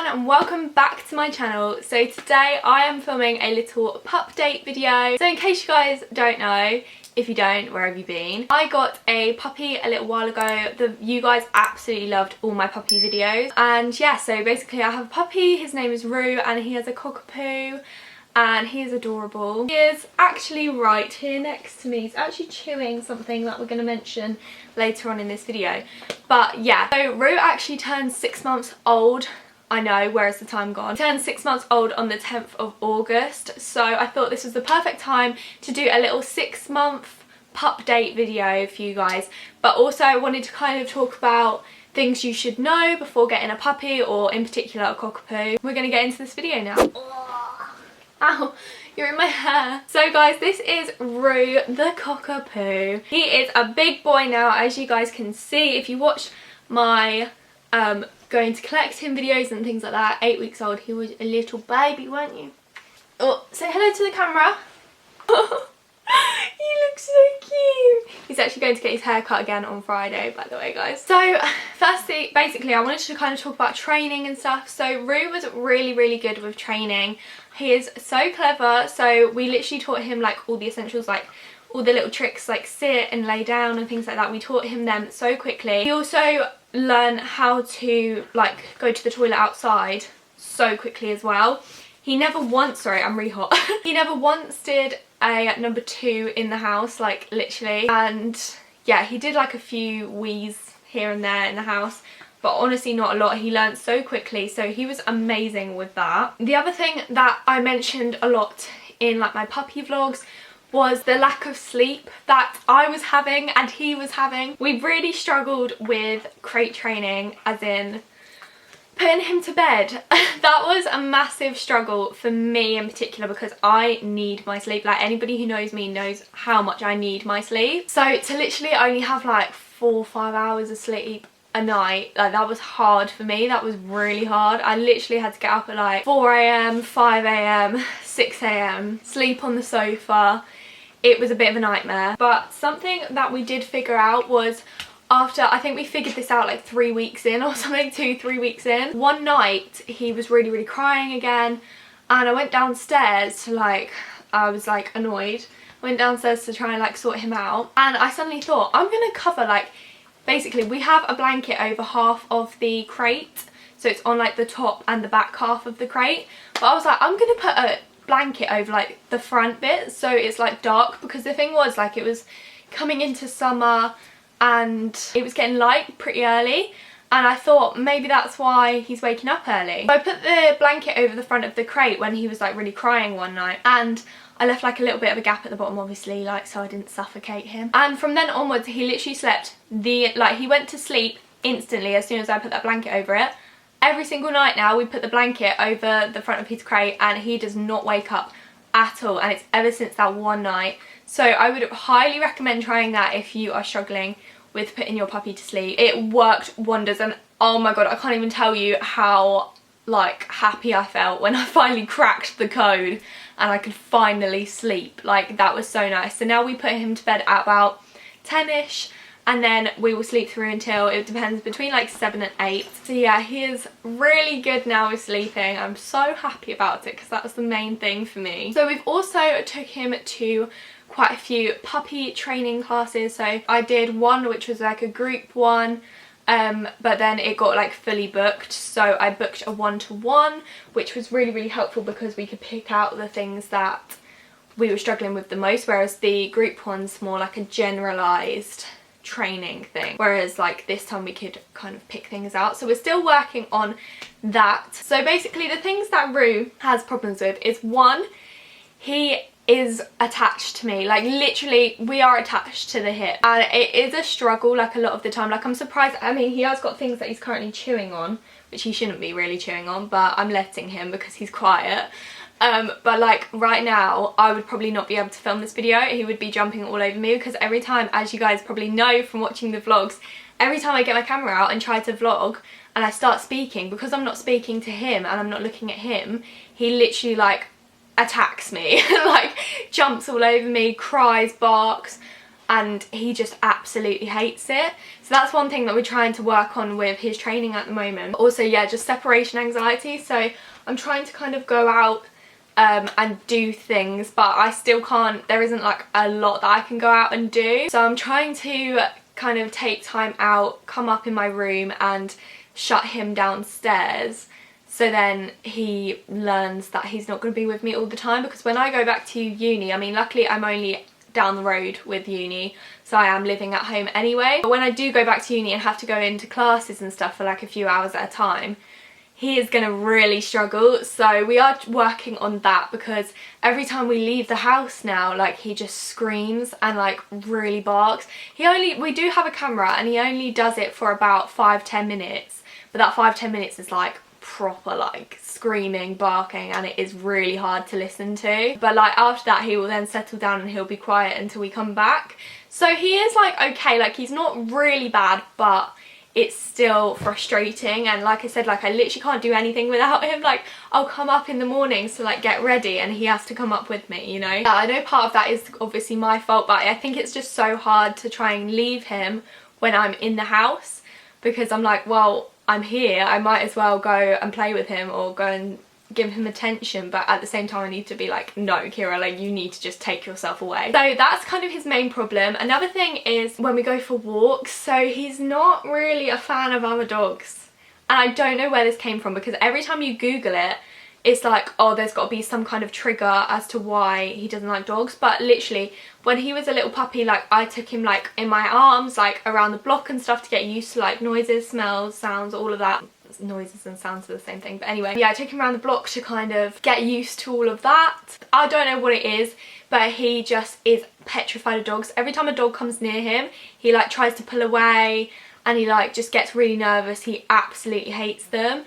and welcome back to my channel. So today I am filming a little pup date video. So in case you guys don't know, if you don't, where have you been? I got a puppy a little while ago. You guys absolutely loved all my puppy videos. And yeah, so basically I have a puppy, his name is Rue, and he has a cockapoo. And he is adorable. He is actually right here next to me. He's actually chewing something that we're going to mention later on in this video. But yeah, so Rue actually turned 6 months old. I know, where has the time gone? He turned 6 months old on the 10th of August. So I thought this was the perfect time to do a little 6-month pup date video for you guys. But also I wanted to kind of talk about things you should know before getting a puppy, or in particular a cockapoo. We're going to get into this video now. Ow, you're in my hair. So guys, this is Rue the cockapoo. He is a big boy now, as you guys can see. If you watch my going to collect him videos and things like that, 8 weeks old, he was a little baby, weren't you? Oh, say hello to the camera. He looks so cute. He's actually going to get his hair cut again on Friday, by the way, guys. So firstly, basically I wanted to kind of talk about training and stuff. So Rue was really good with training. He is so clever. So we literally taught him like all the essentials, like all the little tricks like sit and lay down and things like that. We taught him them so quickly. He also learned how to like go to the toilet outside so quickly as well. He never once, sorry, I'm really hot. He never once did a number 2 in the house, like literally. And yeah, he did like a few wheeze here and there in the house, but honestly not a lot. He learned so quickly, so he was amazing with that. The other thing that I mentioned a lot in like my puppy vlogs was the lack of sleep that I was having and he was having. We really struggled with crate training, as in putting him to bed. That was a massive struggle for me in particular, because I need my sleep. Like, anybody who knows me knows how much I need my sleep. So to literally only have like 4 or 5 hours of sleep a night, like that was hard for me. That was really hard. I literally had to get up at like 4 AM, 5 AM, 6 AM, sleep on the sofa. It was a bit of a nightmare. But something that we did figure out was, after, I think we figured this out like 3 weeks in or something, 2-3 weeks in. One night he was really crying again, and I went downstairs to like, I was like annoyed. Went downstairs to try and like sort him out, and I suddenly thought, I'm gonna cover like, basically we have a blanket over half of the crate, so it's on like the top and the back half of the crate. But I was like, I'm gonna put a blanket over like the front bit so it's like dark, because the thing was like, it was coming into summer and it was getting light pretty early, and I thought maybe that's why he's waking up early. So I put the blanket over the front of the crate when he was like really crying one night, and I left like a little bit of a gap at the bottom, obviously, like so I didn't suffocate him. And from then onwards he literally slept he went to sleep instantly as soon as I put that blanket over it. Every single night now we put the blanket over the front of his crate and he does not wake up at all, and it's ever since that one night. So I would highly recommend trying that if you are struggling with putting your puppy to sleep. It worked wonders, and oh my god, I can't even tell you how like happy I felt when I finally cracked the code and I could finally sleep. Like, that was so nice. So now we put him to bed at about 10ish, and then we will sleep through until, it depends, between like 7 and 8. So yeah, he is really good now with sleeping. I'm so happy about it, because that was the main thing for me. So we've also took him to quite a few puppy training classes. So I did one which was like a group one, but then it got like fully booked, so I booked a 1-to-1, which was really helpful because we could pick out the things that we were struggling with the most, whereas the group one's more like a generalized training thing, whereas like this time we could kind of pick things out. So we're still working on that. So basically the things that Rue has problems with is, one, he is attached to me. Like, literally we are attached to the hip, and it is a struggle like a lot of the time. Like, I'm surprised, I mean, he has got things that he's currently chewing on, which he shouldn't be really chewing on, but I'm letting him because he's quiet. But like right now I would probably not be able to film this video. He would be jumping all over me, because every time, as you guys probably know from watching the vlogs, every time I get my camera out and try to vlog and I start speaking, because I'm not speaking to him and I'm not looking at him, he literally like attacks me, like jumps all over me, cries, barks. and he just absolutely hates it. So that's one thing that we're trying to work on with his training at the moment. Also, yeah, just separation anxiety. So I'm trying to kind of go out and do things, but I still can't, there isn't like a lot that I can go out and do. So I'm trying to kind of take time out, come up in my room and shut him downstairs, so then he learns that he's not going to be with me all the time. Because when I go back to uni, I mean, luckily I'm only down the road with uni, so I am living at home anyway. But when I do go back to uni and have to go into classes and stuff for like a few hours at a time, he is going to really struggle. So we are working on that, because every time we leave the house now, like, he just screams and like really barks. We do have a camera and he only does it for about 5-10 minutes, but that 5-10 minutes is like proper like screaming, barking, and it is really hard to listen to. But like after that he will then settle down and he'll be quiet until we come back. So he is like okay, like he's not really bad, but it's still frustrating. And like I said, like I literally can't do anything without him. Like I'll come up in the mornings to like get ready and he has to come up with me, you know. I know part of that is obviously my fault, but I think it's just so hard to try and leave him when I'm in the house, because I'm like, well, I'm here, I might as well go and play with him or go and give him attention. But at the same time I need to be like, no Keira, like you need to just take yourself away. So that's kind of his main problem. Another thing is when we go for walks, so he's not really a fan of other dogs, and I don't know where this came from, because every time you Google it, it's like, oh, there's got to be some kind of trigger as to why he doesn't like dogs. But literally when he was a little puppy, like I took him like in my arms, like around the block and stuff, to get used to like noises, smells, sounds, all of that. Noises and sounds are the same thing, but anyway, yeah, I took him around the block to kind of get used to all of that. I don't know what it is, but he just is petrified of dogs. Every time a dog comes near him, he like tries to pull away and he like just gets really nervous. He absolutely hates them.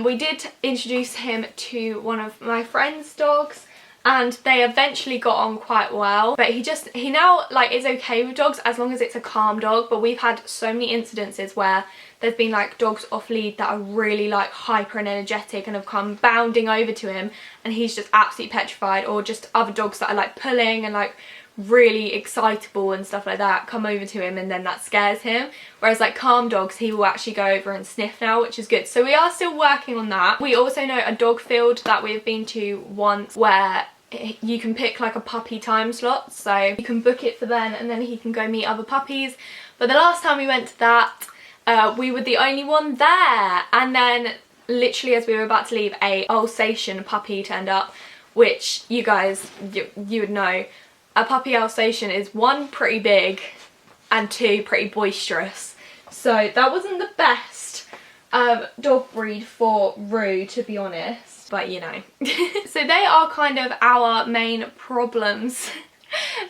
We did introduce him to one of my friend's dogs and they eventually got on quite well, but he now like is okay with dogs as long as it's a calm dog. But we've had so many incidences where there's been like dogs off lead that are really like hyper and energetic and have come bounding over to him and he's just absolutely petrified, or just other dogs that are like pulling and like really excitable and stuff like that come over to him and then that scares him. Whereas like calm dogs, he will actually go over and sniff now, which is good. So we are still working on that. We also know a dog field that we've been to once where you can pick like a puppy time slot, so you can book it for then and then he can go meet other puppies. But the last time we went to that, we were the only one there, and then literally as we were about to leave, a Alsatian puppy turned up, which you guys, you would know. A puppy Alsatian is 1, pretty big, and 2, pretty boisterous. So that wasn't the best dog breed for Roo, to be honest, but you know. So they are kind of our main problems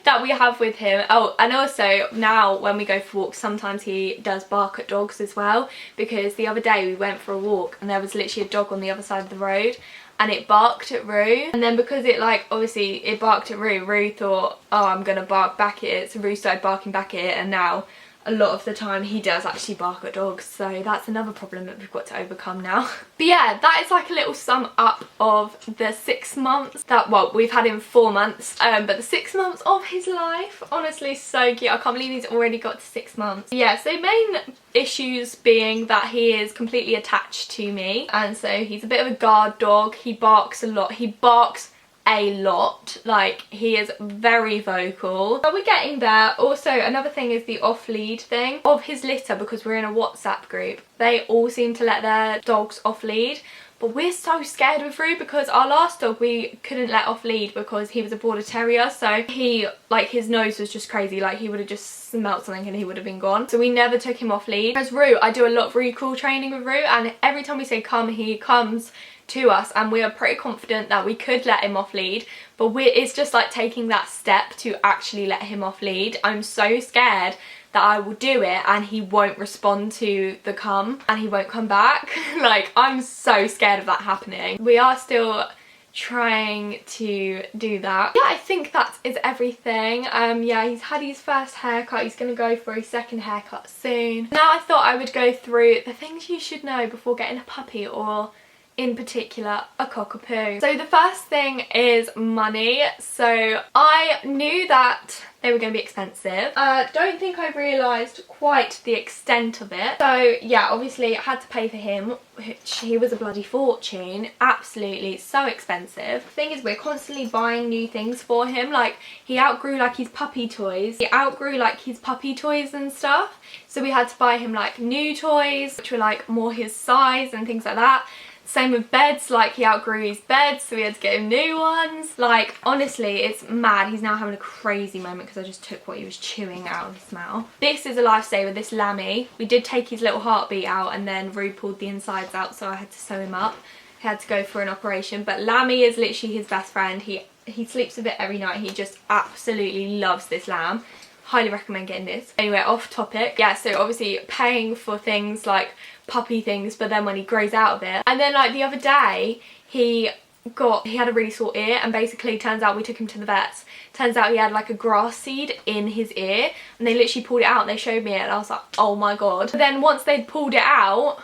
that we have with him. Oh, and also now when we go for walks, sometimes he does bark at dogs as well, because the other day we went for a walk and there was literally a dog on the other side of the road and it barked at Roo, and then because it like obviously it barked at Roo thought, oh, I'm gonna bark back at it, so Roo started barking back at it, and now a lot of the time he does actually bark at dogs. So that's another problem that we've got to overcome now. But yeah, that is like a little sum up of the 6 months that, well, we've had him 4 months, but the 6 months of his life. Honestly, so cute. I can't believe he's already got to 6 months. Yeah, so main issues being that he is completely attached to me, and so he's a bit of a guard dog. He barks a lot. He barks a lot, like he is very vocal, but we're getting there. Also, another thing is the off lead thing of his litter, because we're in a WhatsApp group. They all seem to let their dogs off lead, but we're so scared with Roo, because our last dog we couldn't let off lead because he was a border terrier, so he, like, his nose was just crazy, like he would have just smelt something and he would have been gone, so we never took him off lead. As Roo, I do a lot of recall training with Roo, and every time we say come, he comes to us, and we are pretty confident that we could let him off lead, but it's just like taking that step to actually let him off lead. I'm so scared that I will do it and he won't respond to the come and he won't come back. Like, I'm so scared of that happening. We are still trying to do that. Yeah, I think that is everything. Yeah, he's had his first haircut. He's gonna go for his second haircut soon. Now I thought I would go through the things you should know before getting a puppy, or in particular a cockapoo. So the first thing is money. So I knew that they were going to be expensive. Don't think I realised quite the extent of it. So yeah, obviously I had to pay for him, which he was a bloody fortune. Absolutely so expensive. The thing is, we're constantly buying new things for him. Like, he outgrew like his puppy toys. And stuff. So we had to buy him like new toys, which were like more his size and things like that. Same with beds, like he outgrew his beds, so we had to get him new ones. Like, honestly, it's mad. He's now having a crazy moment because I just took what he was chewing out of his mouth. This is a lifesaver, this Lammy. We did take his little heartbeat out and then Rue pulled the insides out, so I had to sew him up. He had to go for an operation, but Lammy is literally his best friend. He sleeps with it every night. He just absolutely loves this lamb. Highly recommend getting this. Anyway, off topic. Yeah, so obviously paying for things like puppy things, but then when he grows out of it. And then like the other day, he had a really sore ear, and basically turns out we took him to the vets. Turns out he had like a grass seed in his ear, and they literally pulled it out and they showed me it, and I was like, oh my god. But then once they'd pulled it out,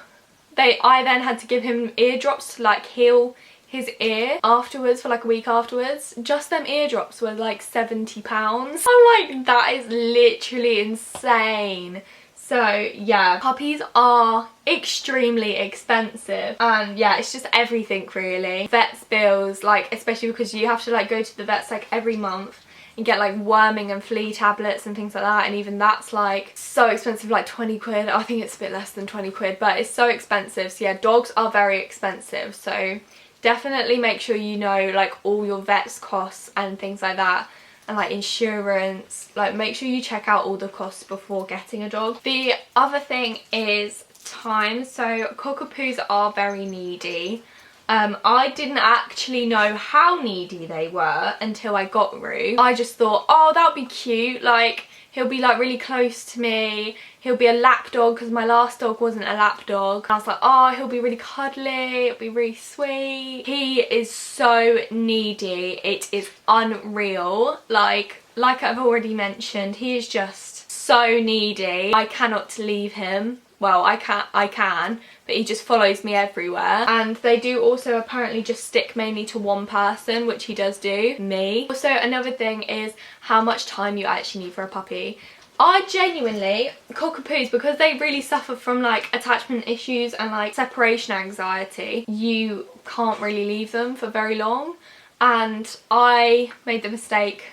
I then had to give him ear drops to like heal his ear afterwards, for like a week afterwards. Just them eardrops were like £70. I'm like, that is literally insane. So yeah, puppies are extremely expensive, and yeah, it's just everything really. Vets bills, like, especially because you have to like go to the vets like every month and get like worming and flea tablets and things like that, and even that's like so expensive, like 20 quid. I think it's a bit less than 20 quid, but it's so expensive. So yeah, dogs are very expensive, so definitely make sure you know like all your vet's costs and things like that, and like insurance. Like, make sure you check out all the costs before getting a dog. The other thing is time. So cockapoos are very needy. I didn't actually know how needy they were until I got Rue. I just thought, oh, that would be cute, like he'll be like really close to me, he'll be a lap dog, because my last dog wasn't a lap dog. I was like, oh, he'll be really cuddly, it'll be really sweet. He is so needy, it is unreal. Like I've already mentioned, he is just so needy. I cannot leave him. Well, I can, but he just follows me everywhere. And they do also apparently just stick mainly to one person, which he does do, me. Also, another thing is how much time you actually need for a puppy. I genuinely, cockapoos, because they really suffer from like attachment issues and like separation anxiety, you can't really leave them for very long. And I made the mistake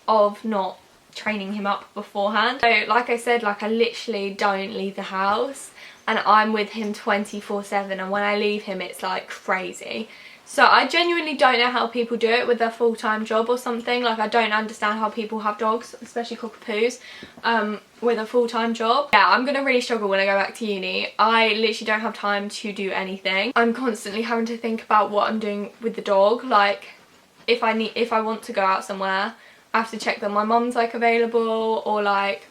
of not training him up beforehand. So like I said, like I literally don't leave the house, and I'm with him 24/7, and when I leave him it's like crazy. So I genuinely don't know how people do it with their full-time job or something. Like, I don't understand how people have dogs, especially cockapoos, with a full-time job. Yeah, I'm gonna really struggle when I go back to uni. I literally don't have time to do anything. I'm constantly having to think about what I'm doing with the dog. Like, if I want to go out somewhere, I have to check that my mum's like available, or like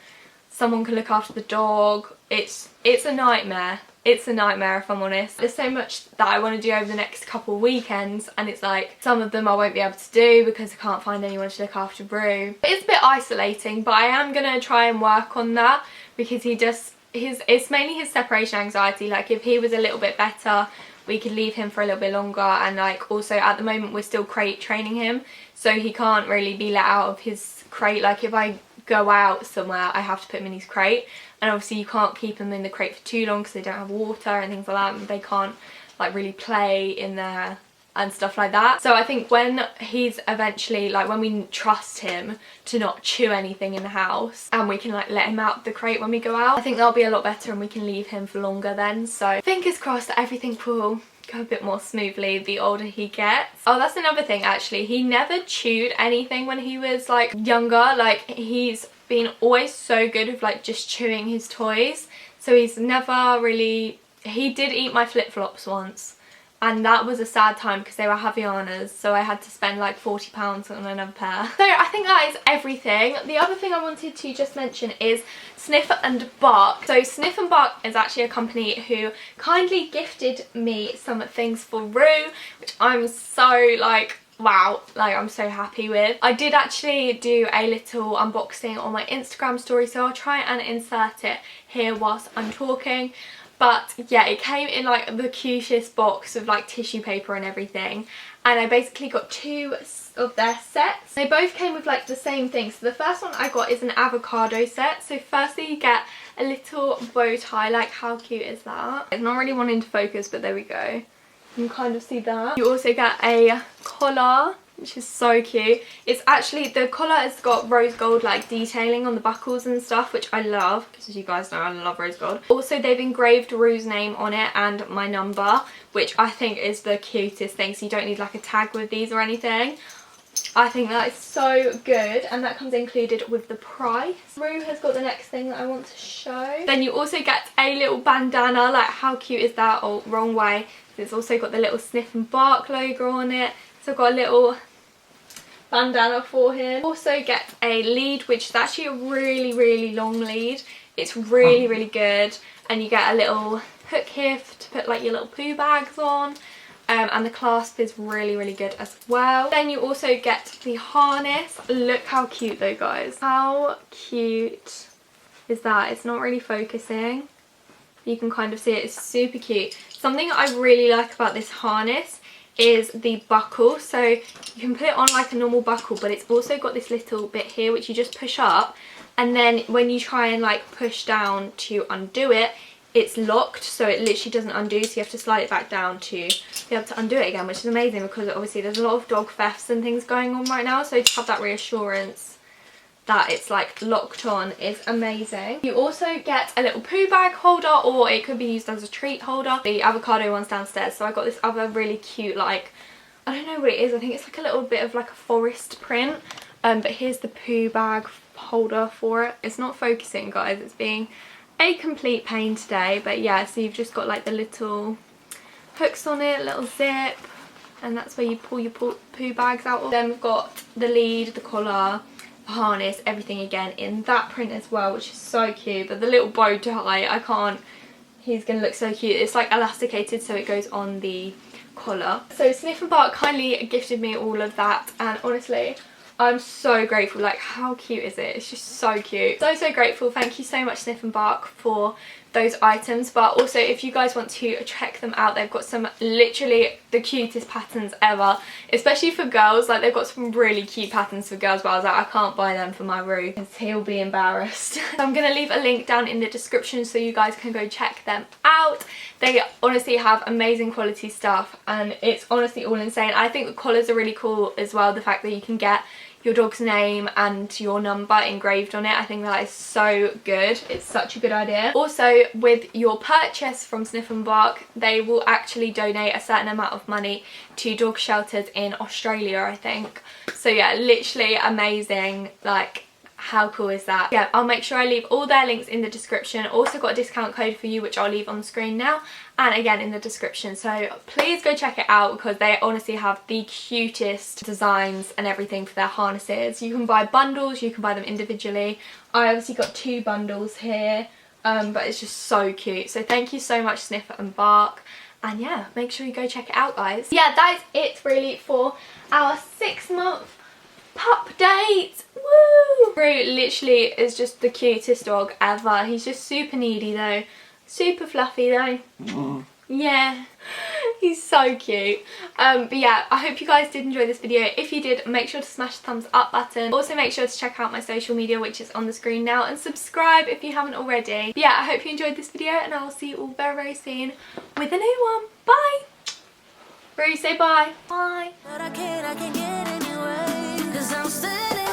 someone can look after the dog. It's a nightmare. It's a nightmare, if I'm honest. There's so much that I want to do over the next couple of weekends, and it's like some of them I won't be able to do because I can't find anyone to look after Rue. It's a bit isolating, but I am gonna try and work on that, because it's mainly his separation anxiety. Like, if he was a little bit better, we could leave him for a little bit longer. And like, also at the moment we're still crate training him, so he can't really be let out of his crate. Like, if I go out somewhere, I have to put him in his crate, and obviously you can't keep them in the crate for too long because they don't have water and things like that, and they can't like really play in there and stuff like that. So I think when he's eventually, like, when we trust him to not chew anything in the house, and we can like let him out the crate when we go out, I think that'll be a lot better, and we can leave him for longer then. So fingers crossed that everything will go a bit more smoothly the older he gets. Oh, that's another thing actually, he never chewed anything when he was like younger. Like, he's been always so good with like just chewing his toys, so he's never really, he did eat my flip-flops once, and that was a sad time because they were Havianas, so I had to spend like £40 on another pair. So I think that is everything. The other thing I wanted to just mention is Sniff and Bark. So Sniff and Bark is actually a company who kindly gifted me some things for Rue, which I'm so like, wow, like I'm so happy with. I did actually do a little unboxing on my Instagram story, so I'll try and insert it here whilst I'm talking. But yeah, it came in like the cutest box of like tissue paper and everything, and I basically got 2 of their sets. They both came with like the same thing. So the first one I got is an avocado set. So firstly you get a little bow tie. Like, how cute is that? It's not really wanting to focus, but there we go. You can kind of see that. You also get a collar, which is so cute. It's actually, the collar has got rose gold like detailing on the buckles and stuff, which I love, because as you guys know, I love rose gold. Also, they've engraved Rue's name on it and my number, which I think is the cutest thing. So you don't need like a tag with these or anything. I think that is so good, and that comes included with the price. Rue has got the next thing that I want to show. Then you also get a little bandana. Like, how cute is that? Oh, wrong way. It's also got the little Sniff and Bark logo on it. So I've got a little bandana for him. Also get a lead, which is actually a really long lead. It's really good, and you get a little hook here to put like your little poo bags on. And the clasp is really good as well. Then you also get the harness. Look how cute though, guys. How cute is that? It's not really focusing. You can kind of see it. It's super cute. Something I really like about this harness is the buckle. So you can put it on like a normal buckle, but it's also got this little bit here which you just push up, and then when you try and like push down to undo it, it's locked, so it literally doesn't undo, so you have to slide it back down to be able to undo it again, which is amazing because obviously there's a lot of dog thefts and things going on right now, so to have that reassurance that it's like locked on is amazing. You also get a little poo bag holder, or it could be used as a treat holder. The avocado one's downstairs, so I got this other really cute, like, I don't know what it is, I think it's like a little bit of like a forest print, but here's the poo bag holder for it. It's not focusing, guys, it's being a complete pain today, but yeah, so you've just got like the little hooks on it, little zip, and that's where you pull your poo bags out of. Then we've got the lead, the collar, the harness, everything again in that print as well, which is so cute. But the little bow tie, I can't, he's gonna look so cute. It's like elasticated, so it goes on the collar. So Sniff and Bark kindly gifted me all of that, and honestly, I'm so grateful. Like, how cute is it? It's just so cute. So grateful. Thank you so much, Sniff and Bark, for those items. But also, if you guys want to check them out, they've got some literally the cutest patterns ever, especially for girls. Like, they've got some really cute patterns for girls, but I was like, I can't buy them for my Rue because he'll be embarrassed. So I'm gonna leave a link down in the description so you guys can go check them out. They honestly have amazing quality stuff, and it's honestly all insane. I think the collars are really cool as well, the fact that you can get your dog's name and your number engraved on it. I think that is so good. It's such a good idea. Also, with your purchase from Sniff and Bark, they will actually donate a certain amount of money to dog shelters in Australia, I think. So yeah, literally amazing. Like, how cool is that? Yeah, I'll make sure I leave all their links in the description. Also got a discount code for you, which I'll leave on the screen now and again in the description. So please go check it out because they honestly have the cutest designs and everything for their harnesses. You can buy bundles, you can buy them individually. I obviously got 2 bundles here, but it's just so cute. So thank you so much, Sniff and Bark. And yeah, make sure you go check it out, guys. Yeah, that is it really for our 6-month pup date. Woo! Rue literally is just the cutest dog ever. He's just super needy though. Super fluffy though. Yeah, he's so cute. But yeah, I hope you guys did enjoy this video. If you did, make sure to smash the thumbs up button. Also make sure to check out my social media, which is on the screen now, and subscribe if you haven't already. But yeah, I hope you enjoyed this video, and I'll see you all very soon with a new one. Bye! Rue, say bye. Bye. But I can't get anyway, 'cause I'm standing